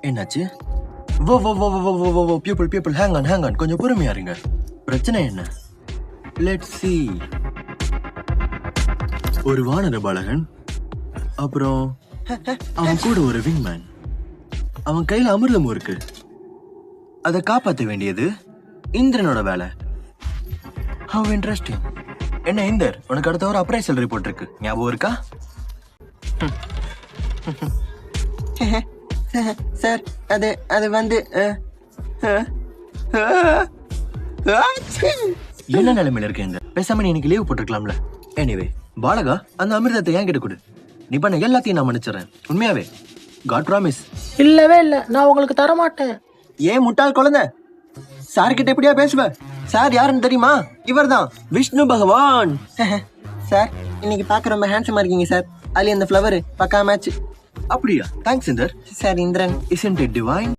என்னாச்சு? வோ வோ வோ வோ வோ வோ வோ people hang on கொஞ்சம் பொறுமையா இருங்க. பிரச்சனை என்ன? Let's see. ஒரு வானர பாலகன், அப்புறம் அவன் கூட ஒரு விங்மேன். அவன் கையில அமிர்தமும் இருக்கு. அதை காப்பாற்ற வேண்டியது இந்திரனோட வேலை. How interesting. என்ன இந்தர், உனக்கு அடுத்த ஒரு அப்ரைசல் ரிப்போர்ட் இருக்கு, ஞாபகம் இருக்கா? சார் அது வந்து என்ன நிலைமையில இருக்கீங்க? பேசாம நீ இன்னைக்கு லீவ் போட்டுருக்கலாம்ல. எனிவே பாலகா, அந்த அமிர்தத்தை ஏன் கிட்ட கொடு. நீ பண்ண எல்லாத்தையும் நான் மன்னிச்சிடறேன். உண்மையாவே. God promise. இல்லவே இல்ல, நான் உங்களுக்கு தர மாட்டேன். ஏன் முட்டாள் குழந்தை, சார் கிட்ட எப்படியா பேசுவ? சார் யாருன்னு தெரியுமா? இவர்தான் விஷ்ணு பகவான். சார் இன்னைக்கு பார்க்க ரொம்ப ஹேண்ட்ஸமா இருக்கீங்க சார். அதுல அந்த ஃப்ளவர் பக்கா மேட்ச். அப்படியா? Thanks Inder. Sir Indran. Isn't it divine?